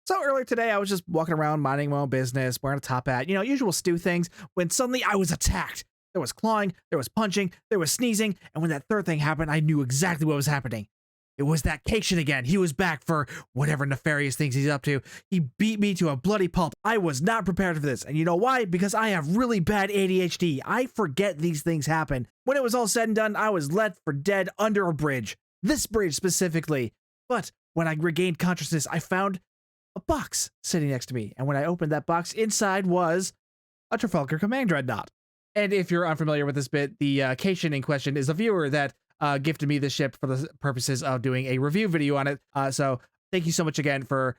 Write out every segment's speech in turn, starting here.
So earlier today, I was just walking around, minding my own business, wearing a top hat, usual stew things, when suddenly I was attacked. There was clawing, there was punching, there was sneezing, and when that third thing happened, I knew exactly what was happening. It was that Cation again. He was back for whatever nefarious things he's up to. He beat me to a bloody pulp. I was not prepared for this. And you know why? Because I have really bad ADHD. I forget these things happen. When it was all said and done, I was left for dead under a bridge. This bridge specifically. But when I regained consciousness, I found a box sitting next to me. And when I opened that box, inside was a Trafalgar Command Dreadnought. And if you're unfamiliar with this bit, the Cation in question is a viewer that gifted me the ship for the purposes of doing a review video on it. So thank you so much again for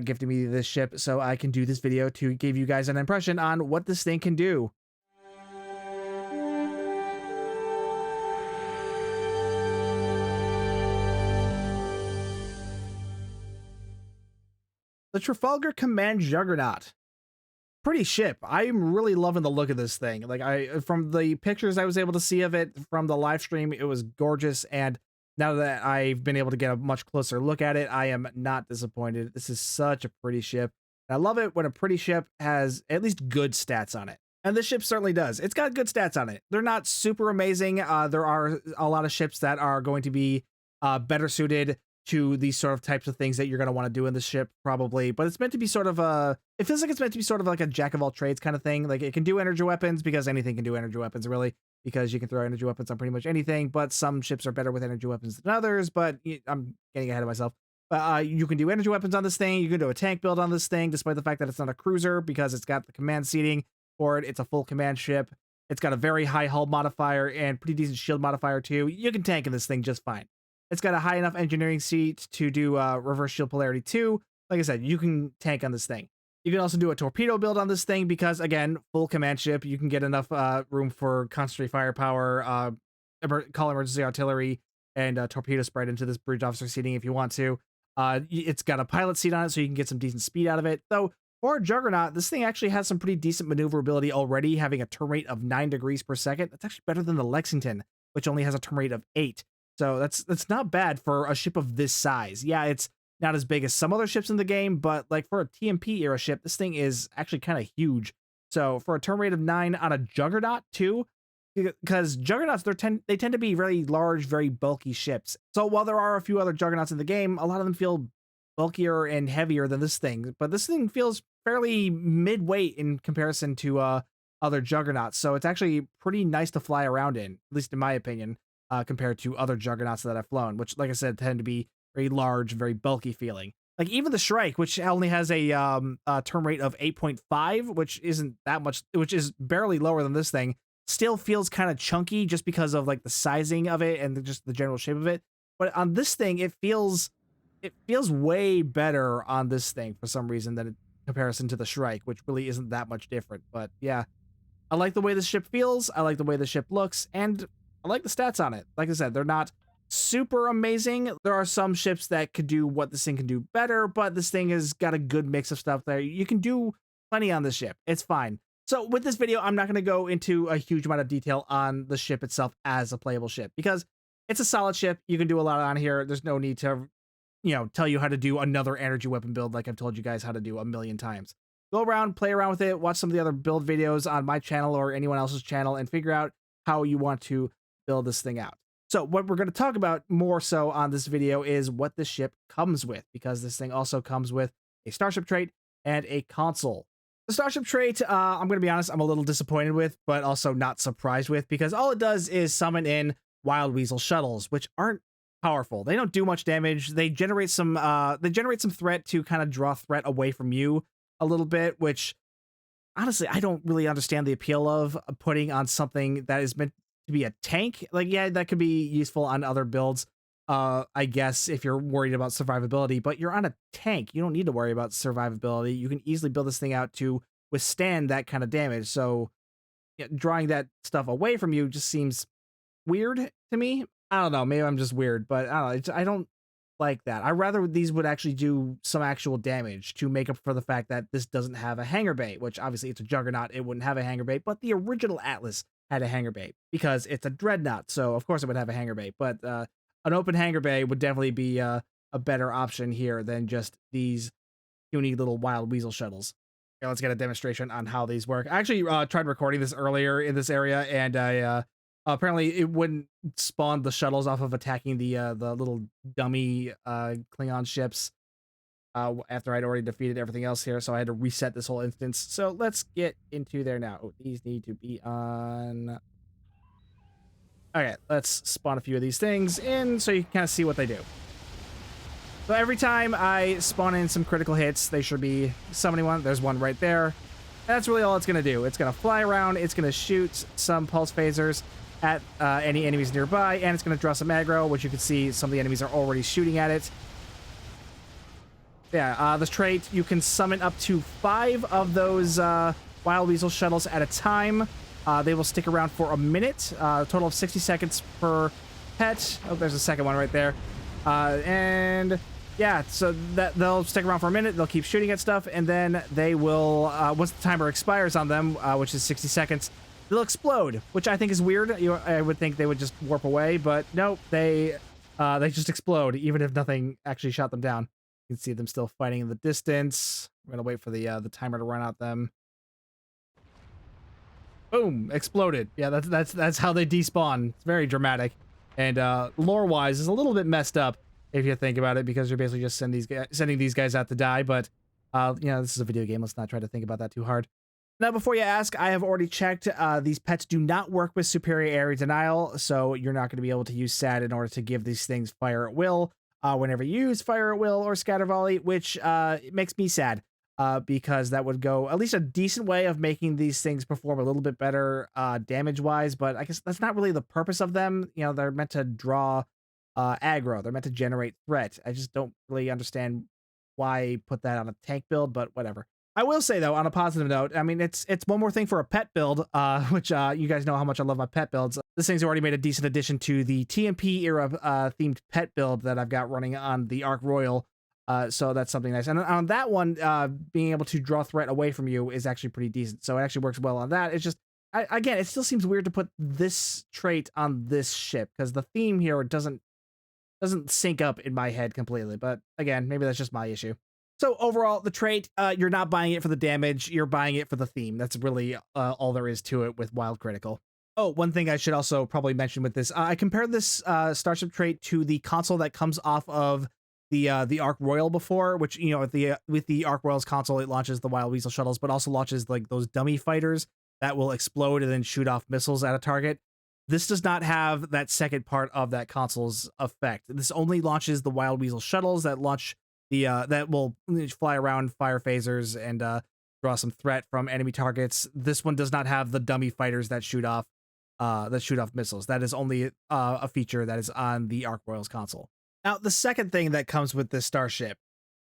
gifting me this ship so I can do this video to give you guys an impression on what this thing can do. The Trafalgar Command Juggernaut. Pretty ship. I'm really loving the look of this thing. Like, from the pictures I was able to see of it from the live stream, it was gorgeous. And now that I've been able to get a much closer look at it, I am not disappointed. This is such a pretty ship. I love it when a pretty ship has at least good stats on it. And this ship certainly does. It's got good stats on it. They're not super amazing. There are a lot of ships that are going to be better suited to these sort of types of things that you're going to want to do in this ship, probably. But it's meant to be sort of it feels like it's meant to be sort of like a jack of all trades kind of thing. Like, it can do energy weapons because anything can do energy weapons, really, because you can throw energy weapons on pretty much anything. But some ships are better with energy weapons than others. But I'm getting ahead of myself. But you can do energy weapons on this thing. You can do a tank build on this thing, despite the fact that it's not a cruiser, because it's got the command seating for it. It's a full command ship. It's got a very high hull modifier and pretty decent shield modifier too. You can tank in this thing just fine. It's got a high enough engineering seat to do reverse shield polarity 2. Like I said, you can tank on this thing. You can also do a torpedo build on this thing because, again, full command ship. You can get enough room for concentrate firepower, call emergency artillery, and torpedo spread into this bridge officer seating if you want to. It's got a pilot seat on it, so you can get some decent speed out of it. Though, for a Juggernaut, this thing actually has some pretty decent maneuverability already, having a turn rate of 9 degrees per second. That's actually better than the Lexington, which only has a turn rate of 8. So that's not bad for a ship of this size. Yeah, it's not as big as some other ships in the game, but like for a TMP era ship, this thing is actually kind of huge. So for a turn rate of 9 on a Juggernaut too, because Juggernauts, they tend to be very large, very bulky ships. So while there are a few other Juggernauts in the game, a lot of them feel bulkier and heavier than this thing. But this thing feels fairly mid-weight in comparison to other Juggernauts. So it's actually pretty nice to fly around in, at least in my opinion. Compared to other Juggernauts that I've flown, which, like I said, tend to be very large, very bulky feeling. Like even the Shrike, which only has a turn rate of 8.5, which isn't that much, which is barely lower than this thing, still feels kind of chunky just because of like the sizing of it and just the general shape of it. But on this thing, it feels way better on this thing for some reason than in comparison to the Shrike, which really isn't that much different. But yeah, I like the way this ship feels. I like the way the ship looks, and I like the stats on it. Like I said, they're not super amazing. There are some ships that could do what this thing can do better, but this thing has got a good mix of stuff there. You can do plenty on this ship. It's fine. So with this video, I'm not going to go into a huge amount of detail on the ship itself as a playable ship because it's a solid ship. You can do a lot on here. There's no need to, tell you how to do another energy weapon build like I've told you guys how to do a million times. Go around, play around with it, watch some of the other build videos on my channel or anyone else's channel, and figure out how you want to build this thing out. So what we're going to talk about more so on this video is what this ship comes with, because this thing also comes with a Starship trait and a console. The Starship trait, I'm going to be honest, I'm a little disappointed with, but also not surprised with, because all it does is summon in Wild Weasel shuttles, which aren't powerful. They don't do much damage. They generate some threat to kind of draw threat away from you a little bit, which honestly, I don't really understand the appeal of putting on something that is meant to be a tank. Like, yeah, that could be useful on other builds, I guess, if you're worried about survivability, but you're on a tank. You don't need to worry about survivability. You can easily build this thing out to withstand that kind of damage. So yeah, drawing that stuff away from you just seems weird to me. I don't know. Maybe I'm just weird, but I don't know. I don't like that. I'd rather these would actually do some actual damage to make up for the fact that this doesn't have a hangar bay, which obviously it's a Juggernaut. It wouldn't have a hangar bay, but the original Atlas had a hangar bay because it's a Dreadnought. So of course it would have a hangar bay, but an open hangar bay would definitely be a better option here than just these puny little wild weasel shuttles. Okay, let's get a demonstration on how these work. I actually tried recording this earlier in this area, and I apparently it wouldn't spawn the shuttles off of attacking the little dummy Klingon ships after I'd already defeated everything else here, so I had to reset this whole instance. So let's get into there now. Oh, these need to be on. Okay, let's spawn a few of these things in so you can kind of see what they do. So every time I spawn in some critical hits, they should be summoning one. There's one right there. That's really all it's going to do. It's going to fly around. It's going to shoot some pulse phasers at any enemies nearby, and it's going to draw some aggro, which you can see some of the enemies are already shooting at it. Yeah, this trait, you can summon up to 5 of those Wild Weasel shuttles at a time. They will stick around for a minute, a total of 60 seconds per pet. Oh, there's a second one right there. And yeah, so that they'll stick around for a minute. They'll keep shooting at stuff, and then they will, once the timer expires on them, which is 60 seconds, they'll explode, which I think is weird. I would think they would just warp away, but no, they just explode, even if nothing actually shot them down. You can see them still fighting in the distance. We're gonna wait for the timer to run out them. Boom! Exploded. Yeah, that's how they despawn. It's very dramatic, and lore-wise, is a little bit messed up if you think about it, because you're basically just sending these guys out to die. But you know, this is a video game. Let's not try to think about that too hard. Now, before you ask, I have already checked. These pets do not work with superior area denial, so you're not going to be able to use SAD in order to give these things fire at will. Whenever you use fire at will or scatter volley, which makes me sad, because that would go at least a decent way of making these things perform a little bit better damage wise, but I guess that's not really the purpose of them. You know, they're meant to draw aggro, they're meant to generate threat. I just don't really understand why put that on a tank build, but whatever. I will say, though, on a positive note, I mean, it's one more thing for a pet build, which you guys know how much I love my pet builds. This thing's already made a decent addition to the TMP era themed pet build that I've got running on the Ark Royal. So that's something nice. And on that one, being able to draw threat away from you is actually pretty decent. So it actually works well on that. It's just, again, it still seems weird to put this trait on this ship, because the theme here doesn't sync up in my head completely. But again, maybe that's just my issue. So overall, the trait, you're not buying it for the damage, you're buying it for the theme. That's really all there is to it with Wild Critical. Oh, one thing I should also probably mention with this, I compared this Starship trait to the console that comes off of the Ark Royal before, which, you know, with the Ark Royal's console, it launches the Wild Weasel shuttles, but also launches like those dummy fighters that will explode and then shoot off missiles at a target. This does not have that second part of that console's effect. This only launches the Wild Weasel shuttles that launch that will fly around, fire phasers, and draw some threat from enemy targets. This one does not have the dummy fighters that shoot off missiles. That is only a feature that is on the Ark Royal's console. Now, the second thing that comes with this Starship,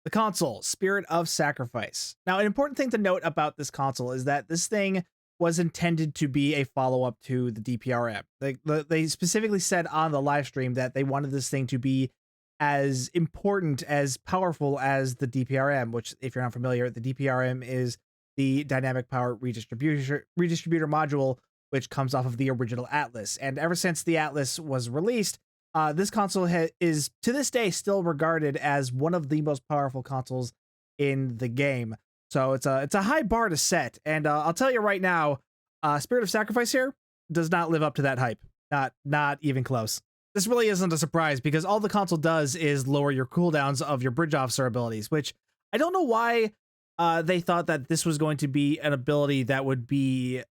the console, Spirit of Sacrifice. Now, an important thing to note about this console is that this thing was intended to be a follow-up to the DPRM. They specifically said on the live stream that they wanted this thing to be as important, as powerful as the DPRM, which, if you're not familiar, the DPRM is the Dynamic Power Redistributor module, which comes off of the original Atlas. And ever since the Atlas was released, this console is, to this day, still regarded as one of the most powerful consoles in the game. So it's a high bar to set. And I'll tell you right now, Spirit of Sacrifice here does not live up to that hype. Not even close. This really isn't a surprise, because all the console does is lower your cooldowns of your bridge officer abilities, which I don't know why they thought that this was going to be an ability that would be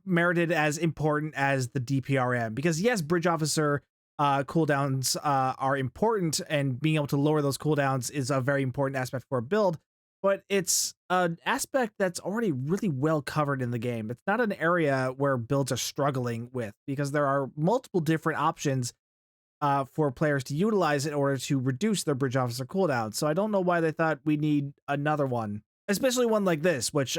merited as important as the DPRM. Because yes, bridge officer cooldowns are important, and being able to lower those cooldowns is a very important aspect for a build, but it's an aspect that's already really well covered in the game. It's not an area where builds are struggling with, because there are multiple different options for players to utilize in order to reduce their bridge officer cooldown. So I don't know why they thought we need another one, especially one like this, which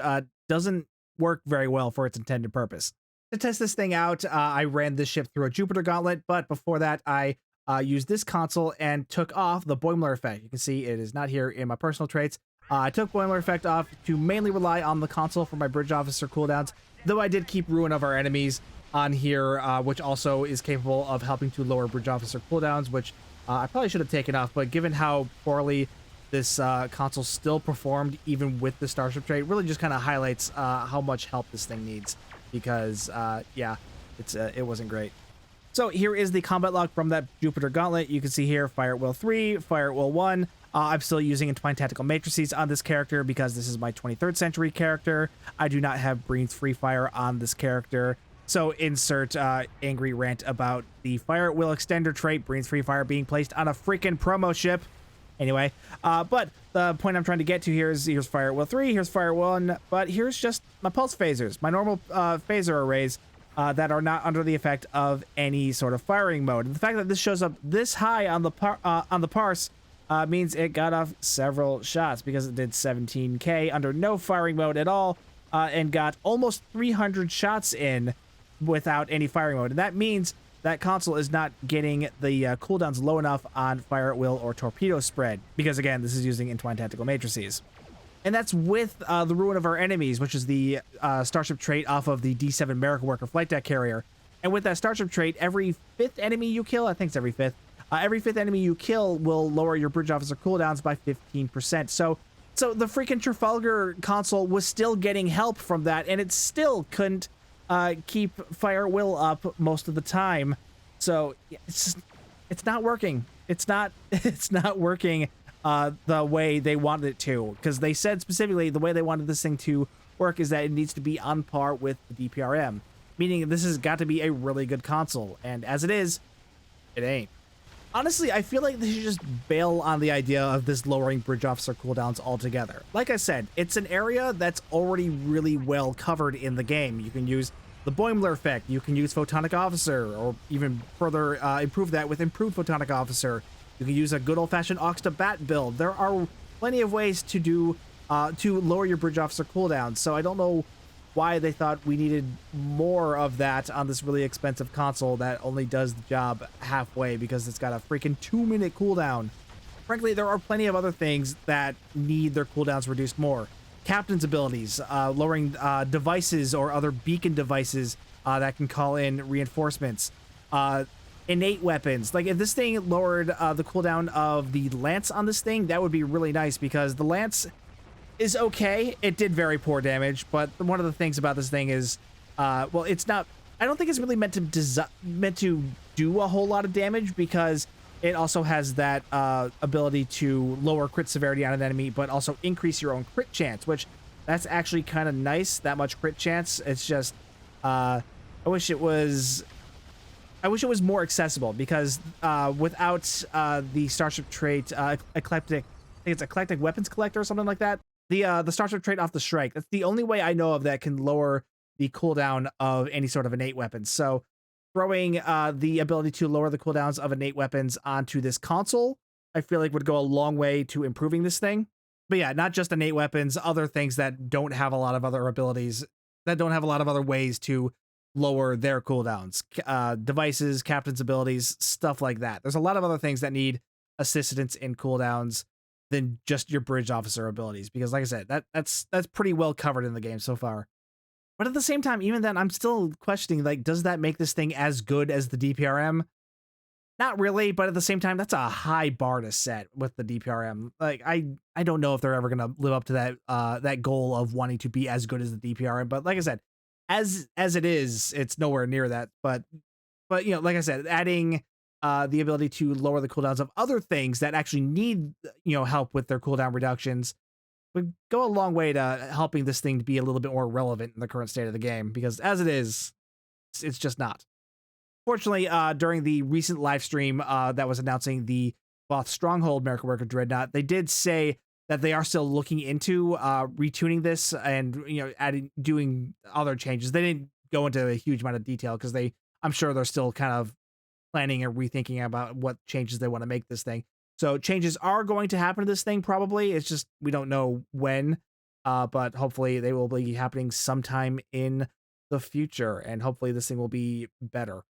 doesn't work very well for its intended purpose. To test this thing out, I ran this ship through a Jupiter gauntlet, but before that, I used this console and took off the Boimler effect. You can see it is not here in my personal traits. I took Boimler effect off to mainly rely on the console for my bridge officer cooldowns, though I did keep Ruin of Our Enemies on here, which also is capable of helping to lower bridge officer cooldowns, which I probably should have taken off, but given how poorly this console still performed even with the Starship trait really just kind of highlights how much help this thing needs, because yeah, it wasn't great. So here is the combat log from that Jupiter Gauntlet. You can see here Fire at Will 3, Fire at Will 1. I'm still using Entwined Tactical Matrices on this character because this is my 23rd century character. I do not have Breen's Free Fire on this character. So insert angry rant about the Fire at Will extender trait, Breen's Free Fire, being placed on a freaking promo ship. Anyway, but the point I'm trying to get to here is here's Fire at Will 3, here's Fire at Will 1, but here's just my pulse phasers, my normal phaser arrays that are not under the effect of any sort of firing mode. And the fact that this shows up this high on the parse means it got off several shots, because it did 17k under no firing mode at all, and got almost 300 shots in without any firing mode. And that means that console is not getting the cooldowns low enough on Fire at Will or Torpedo Spread, because again, this is using Entwined Tactical Matrices. And that's with the Ruin of Our Enemies, which is the Starship trait off of the D7 Miracle Worker flight deck carrier. And with that Starship trait, every 5th enemy you kill, I think it's every 5th, every 5th enemy you kill will lower your Bridge Officer cooldowns by 15%. So the freaking Trafalgar console was still getting help from that, and it still couldn't keep Fire at Will up most of the time. So it's not working. It's not working the way they wanted it to, because they said specifically the way they wanted this thing to work is that it needs to be on par with the DPRM, meaning this has got to be a really good console, and as it is, it ain't. Honestly, I feel like they should just bail on the idea of this lowering Bridge Officer cooldowns altogether. Like I said, it's an area that's already really well covered in the game. You can use the Boimler effect, you can use Photonic Officer, or even further improve that with Improved Photonic Officer. You can use a good old-fashioned Aux to Bat build. There are plenty of ways to do to lower your Bridge Officer cooldown, so I don't know why they thought we needed more of that on this really expensive console that only does the job halfway because it's got a freaking 2-minute cooldown. Frankly, there are plenty of other things that need their cooldowns reduced more. Captain's abilities, lowering devices or other beacon devices that can call in reinforcements. Innate weapons. Like, if this thing lowered the cooldown of the lance on this thing, that would be really nice, because the lance is okay. It did very poor damage, but one of the things about this thing is, well, it's not. I don't think it's really meant to do a whole lot of damage, because it also has that ability to lower crit severity on an enemy, but also increase your own crit chance, which that's actually kind of nice. That much crit chance. It's just, I wish it was more accessible, because without the Starship trait, eclectic, I think it's Eclectic Weapons Collector or something like that. The Starship trait off the Strike. That's the only way I know of that can lower the cooldown of any sort of innate weapons. So throwing the ability to lower the cooldowns of innate weapons onto this console, I feel like would go a long way to improving this thing. But yeah, not just innate weapons, other things that don't have a lot of other abilities, that don't have a lot of other ways to lower their cooldowns. Devices, captain's abilities, stuff like that. There's a lot of other things that need assistance in cooldowns than just your Bridge Officer abilities, because like I said, that's pretty well covered in the game so far. But at the same time, even then, I'm still questioning, like, does that make this thing as good as the DPRM? Not really, but at the same time, that's a high bar to set with the DPRM. Like, I don't know if they're ever gonna live up to that goal of wanting to be as good as the DPRM. But like I said, as it is, it's nowhere near that. But you know, like I said, adding the ability to lower the cooldowns of other things that actually need, you know, help with their cooldown reductions would go a long way to helping this thing to be a little bit more relevant in the current state of the game, because as it is, it's just not. Fortunately, during the recent live stream that was announcing the Voth Stronghold Miracle Worker Dreadnought, they did say that they are still looking into retuning this and, you know, doing other changes. They didn't go into a huge amount of detail, because I'm sure they're still kind of planning and rethinking about what changes they want to make this thing. So changes are going to happen to this thing, probably. It's just we don't know when, but hopefully they will be happening sometime in the future, and hopefully this thing will be better.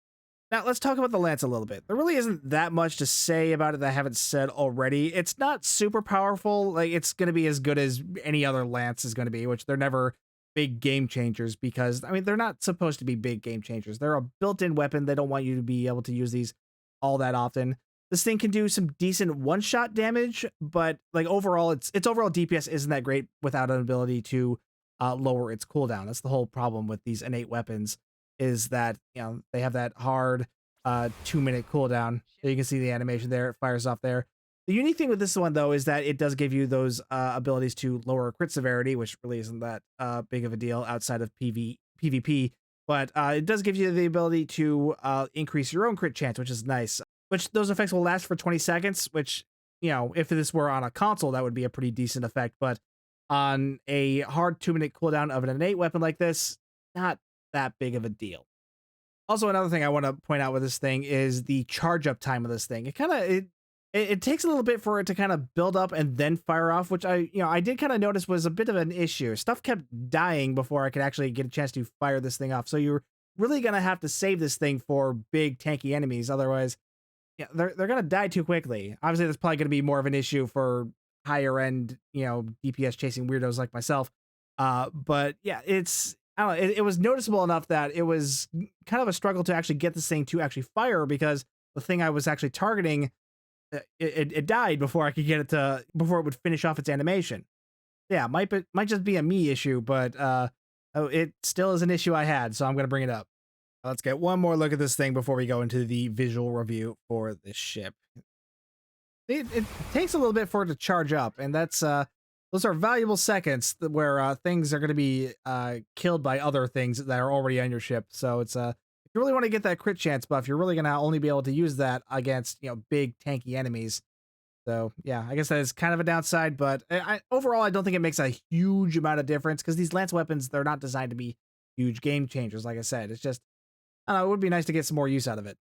Now, let's talk about the lance a little bit. There really isn't that much to say about it that I haven't said already. It's not super powerful. Like, it's going to be as good as any other lance is going to be, which they're never big game changers, because, I mean, they're not supposed to be big game changers. They're a built-in weapon. They don't want you to be able to use these all that often. this thing can do some decent one-shot damage, but like overall, its overall DPS isn't that great without an ability to lower its cooldown. That's the whole problem with these innate weapons, is that they have that hard 2-minute cooldown. You can see the animation there; it fires off there. The unique thing with this one, though, is that it does give you those abilities to lower crit severity, which really isn't that big of a deal outside of PvP. But it does give you the ability to increase your own crit chance, which is nice. Which those effects will last for 20 seconds, which, if this were on a console, that would be a pretty decent effect. But on a hard 2-minute cooldown of an innate weapon like this, not that big of a deal. Also, another thing I want to point out with this thing is the charge up time of this thing. It takes a little bit for it to kind of build up and then fire off, which I did kind of notice was a bit of an issue. Stuff kept dying before I could actually get a chance to fire this thing off. So you're really gonna have to save this thing for big tanky enemies. Otherwise, yeah, they're gonna die too quickly. Obviously, that's probably gonna be more of an issue for higher end, DPS chasing weirdos like myself. But yeah, I don't know, it was noticeable enough that it was kind of a struggle to actually get this thing to actually fire, because the thing I was actually targeting, it died before I could get it to before it would finish off its animation. Yeah, might just be a me issue, but it still is an issue I had, so I'm gonna bring it up. Let's get one more look at this thing before we go into the visual review for this ship. It takes a little bit for it to charge up, and that's those are valuable seconds where things are going to be killed by other things that are already on your ship. So it's if you really want to get that crit chance buff, you're really going to only be able to use that against big tanky enemies. So yeah, I guess that is kind of a downside, but overall I don't think it makes a huge amount of difference, because these lance weapons, they're not designed to be huge game changers. Like I said, it's just, I don't know, it would be nice to get some more use out of it.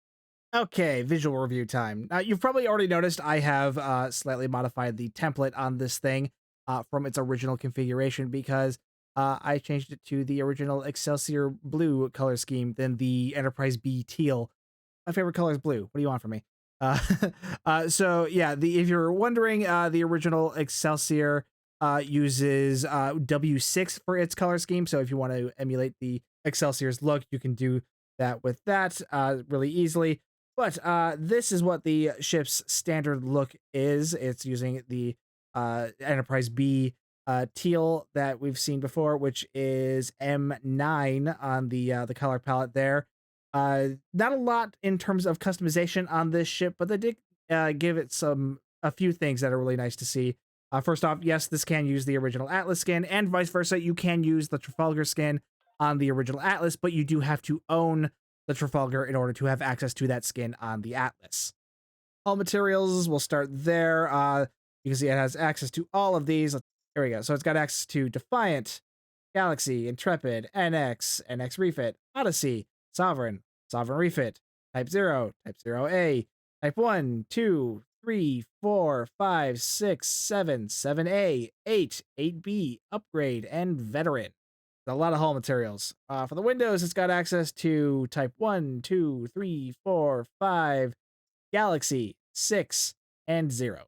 Okay, visual review time. You've probably already noticed I have slightly modified the template on this thing from its original configuration, because I changed it to the original Excelsior blue color scheme than the Enterprise B teal. My favorite color is blue. What do you want from me? Uh, so yeah, if you're wondering, the original Excelsior uses W6 for its color scheme. So if you want to emulate the Excelsior's look, you can do that with that really easily. But this is what the ship's standard look is. It's using the Enterprise B teal that we've seen before, which is M9 on the color palette there. Not a lot in terms of customization on this ship, but they did give it a few things that are really nice to see. First off, yes, this can use the original Atlas skin, and vice versa. You can use the Trafalgar skin on the original Atlas, but you do have to own the Trafalgar in order to have access to that skin on the Atlas. All materials, we'll start there. You can see it has access to all of these. Here we go. So it's got access to Defiant, Galaxy, Intrepid, NX, NX Refit, Odyssey, Sovereign, Sovereign Refit, Type 0, Type 0A, Type 1, 2, 3, 4, 5, 6, 7, 7A, 8, 8B, Upgrade, and Veteran. A lot of hull materials. For the windows, it's got access to Type 1, 2, 3, 4, 5, Galaxy, 6, and 0.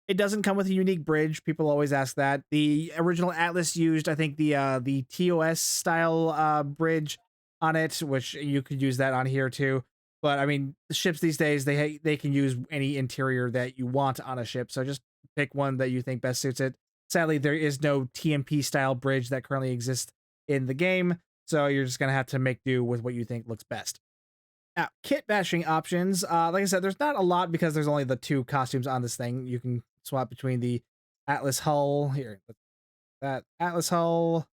It doesn't come with a unique bridge. People always ask that. The original Atlas used, I think, the TOS style bridge on it, which you could use that on here too. But I mean, the ships these days, they can use any interior that you want on a ship. So just pick one that you think best suits it. Sadly, there is no TMP style bridge that currently exists in the game, so you're just gonna have to make do with what you think looks best. Now, kit bashing options. Like I said, there's not a lot because there's only the 2 costumes on this thing. You can swap between the Atlas hull here, that Atlas hull,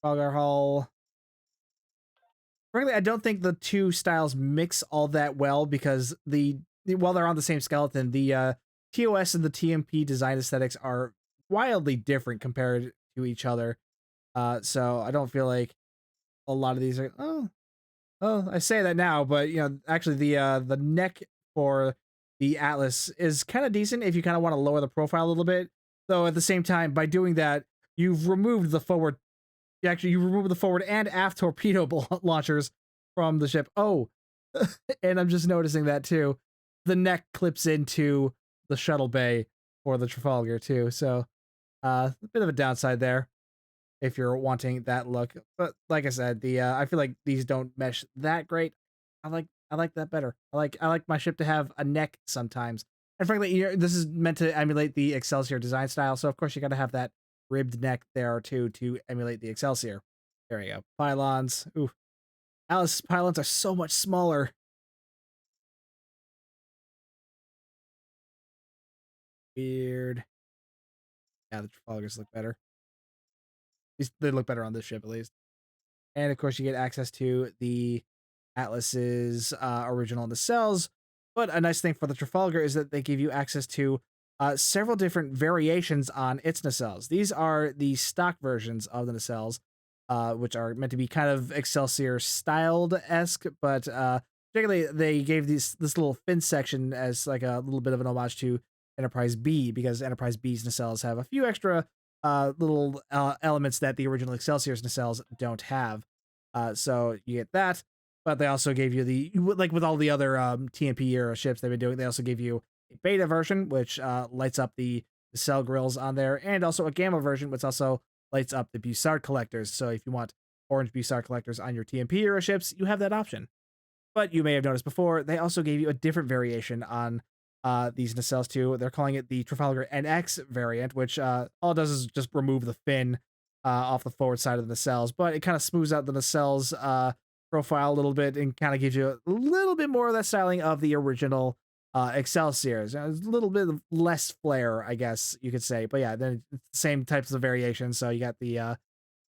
Trafalgar hull. Frankly, I don't think the 2 styles mix all that well, because while they're on the same skeleton, the TOS and the TMP design aesthetics are wildly different compared to each other. So I don't feel like a lot of these are. Oh, I say that now, but actually the neck for the Atlas is kind of decent if you kind of want to lower the profile a little bit. Though at the same time, by doing that, you've removed the forward. Actually, you remove the forward and aft torpedo launchers from the ship. Oh, and I'm just noticing that too. The neck clips into the shuttle bay for the Trafalgar too. So a bit of a downside there if you're wanting that look. But like I said, I feel like these don't mesh that great. I I like that better. I like my ship to have a neck sometimes. And frankly, this is meant to emulate the Excelsior design style, so of course you got to have that ribbed neck there too to emulate the Excelsior. There you go. Pylons. Ooh, Alice's pylons are so much smaller. Weird. Yeah, the Trafalgars look better. They look better on this ship at least. And of course, you get access to the Atlas's original nacelles. But a nice thing for the Trafalgar is that they give you access to several different variations on its nacelles. These are the stock versions of the nacelles, which are meant to be kind of Excelsior styled esque, but particularly they gave this little fin section as like a little bit of an homage to Enterprise B, because Enterprise B's nacelles have a few extra little elements that the original Excelsior's nacelles don't have. So you get that, but they also gave you the, like with all the other TMP era ships they've been doing, they also gave you a beta version, which lights up the nacelle grills on there, and also a gamma version, which also lights up the Bussard collectors. So if you want orange Bussard collectors on your TMP era ships, you have that option. But you may have noticed before, they also gave you a different variation on these nacelles too. They're calling it the Trafalgar NX variant, which all it does is just remove the fin off the forward side of the nacelles, but it kind of smooths out the nacelles profile a little bit and kind of gives you a little bit more of that styling of the original Excelsiors. A little bit of less flair, I guess you could say. But yeah, then it's the same types of variations. So you got the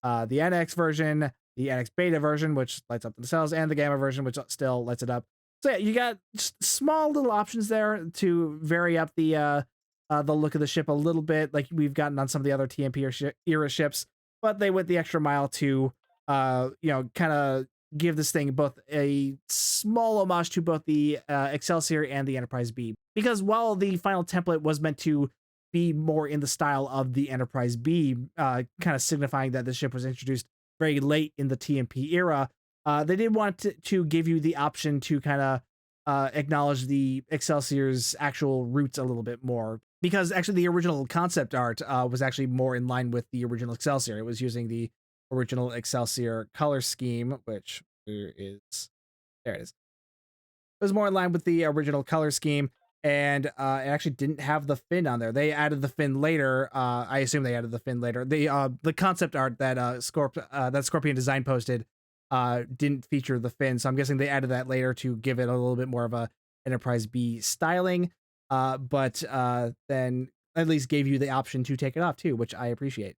NX version, the NX beta version, which lights up the nacelles, and the gamma version, which still lights it up. So yeah, you got just small little options there to vary up the look of the ship a little bit, like we've gotten on some of the other TMP era ships. But they went the extra mile to, kind of give this thing both a small homage to both the Excelsior and the Enterprise B. Because while the final template was meant to be more in the style of the Enterprise B, kind of signifying that the ship was introduced very late in the TMP era, they did want to give you the option to kind of acknowledge the Excelsior's actual roots a little bit more. Because actually, the original concept art was actually more in line with the original Excelsior. It was using the original Excelsior color scheme, which is there it is. It was more in line with the original color scheme, and it actually didn't have the fin on there. They added the fin later. I assume they added the fin later. The concept art that that Scorpion Design posted didn't feature the fin, so I'm guessing they added that later to give it a little bit more of a Enterprise B styling. But then at least gave you the option to take it off too, which I appreciate.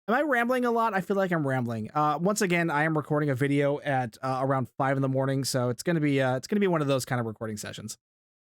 Am I rambling a lot? I feel like I'm rambling. Once again, I am recording a video at around 5 in the morning, so it's gonna be one of those kind of recording sessions.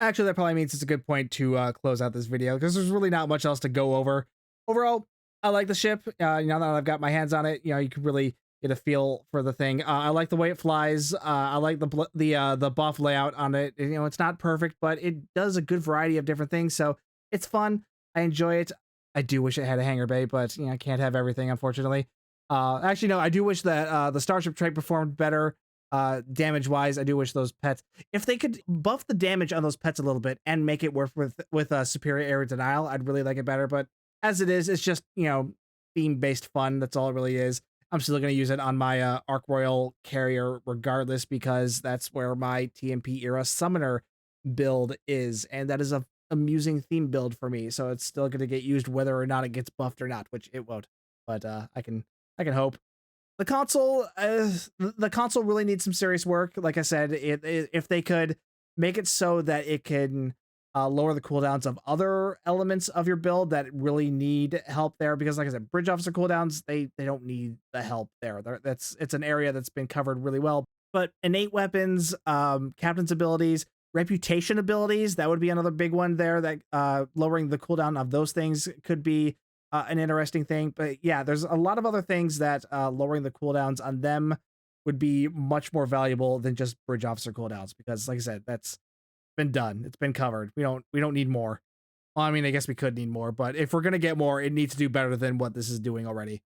Actually, that probably means it's a good point to close out this video, because there's really not much else to go over. Overall, I like the ship. Now that I've got my hands on it, you can really get a feel for the thing. I like the way it flies. I like the buff layout on it. It's not perfect, but it does a good variety of different things, so it's fun. I enjoy it. I do wish it had a hangar bay, but I can't have everything, unfortunately. Actually, no, I do wish that the Starship tray performed better damage wise. I do wish those pets, if they could buff the damage on those pets a little bit and make it work with superior area denial, I'd really like it better. But as it is, it's just theme based fun. That's all it really is. I'm still going to use it on my Ark Royal carrier regardless, because that's where my TMP era summoner build is, and that is a amusing theme build for me, so it's still going to get used whether or not it gets buffed or not, which it won't, but I can hope. The console really needs some serious work. Like I said, if they could make it so that it can lower the cooldowns of other elements of your build that really need help there, because like I said, bridge officer cooldowns, they don't need the help there. It's an area that's been covered really well. But innate weapons, captain's abilities, reputation abilities, that would be another big one there, that lowering the cooldown of those things could be an interesting thing. But yeah, there's a lot of other things that lowering the cooldowns on them would be much more valuable than just bridge officer cooldowns, because like I said, that's been done. It's been covered. We don't need more. Well, I mean, I guess we could need more, but if we're gonna get more, it needs to do better than what this is doing already.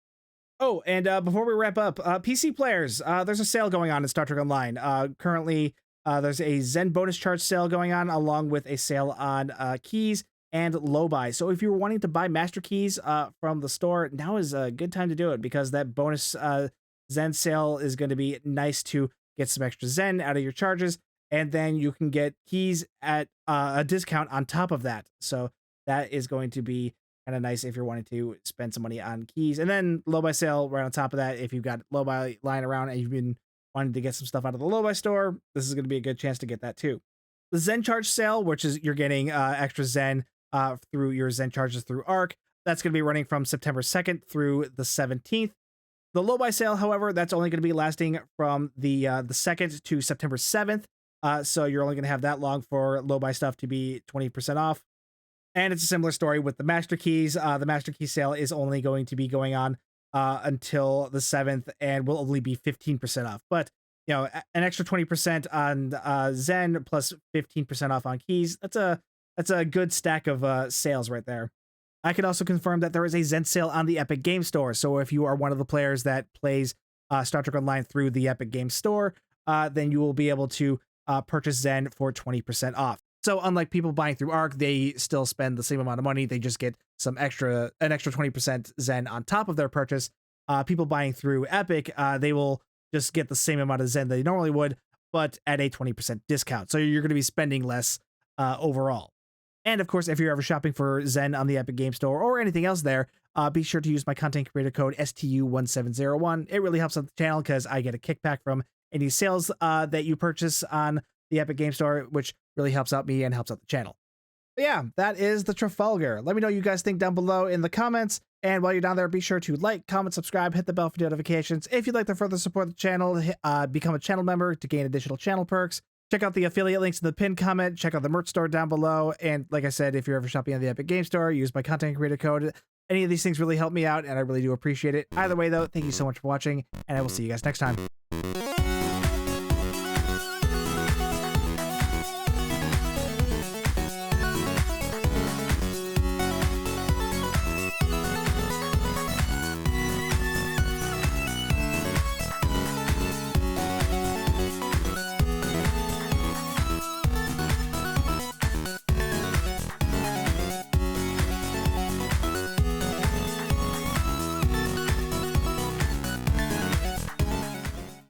Oh, and before we wrap up, PC players, there's a sale going on in Star Trek Online. Currently, there's a Zen bonus charge sale going on, along with a sale on keys and Lobi. So if you're wanting to buy master keys from the store, now is a good time to do it, because that bonus Zen sale is going to be nice to get some extra Zen out of your charges. and then you can get keys at a discount on top of that. So that is going to be kind of nice if you're wanting to spend some money on keys. And then Lobi sale right on top of that. If you've got Lobi lying around and you've been wanting to get some stuff out of the Lobi store, this is going to be a good chance to get that too. The Zen charge sale, which is you're getting extra Zen through your Zen charges through Arc. That's going to be running from September 2nd through the 17th. The Lobi sale, however, that's only going to be lasting from the 2nd to September 7th. So you're only going to have that long for Lobi stuff to be 20% off. And it's a similar story with the Master Keys. The Master Key sale is only going to be going on until the 7th and will only be 15% off. But, you know, an extra 20% on Zen plus 15% off on keys. That's a good stack of sales right there. I can also confirm that there is a Zen sale on the Epic Game Store. So if you are one of the players that plays Star Trek Online through the Epic Game Store, then you will be able to purchase Zen for 20% off. So unlike people buying through Arc, they still spend the same amount of money. They just get an extra 20% Zen on top of their purchase. People buying through Epic, they will just get the same amount of Zen they normally would, but at a 20% discount. So you're going to be spending less overall. And of course, if you're ever shopping for Zen on the Epic Game Store or anything else there, be sure to use my content creator code STU1701. It really helps out the channel because I get a kickback from any sales that you purchase on the Epic Game Store, which really helps out me and helps out the channel. But yeah, that is the Trafalgar. Let me know what you guys think down below in the comments. And while you're down there, be sure to like, comment, subscribe, hit the bell for notifications. If you'd like to further support the channel, become a channel member to gain additional channel perks. Check out the affiliate links in the pinned comment. Check out the merch store down below. And like I said, if you're ever shopping on the Epic Game Store, use my content creator code. Any of these things really help me out, and I really do appreciate it. Either way, though, thank you so much for watching, and I will see you guys next time.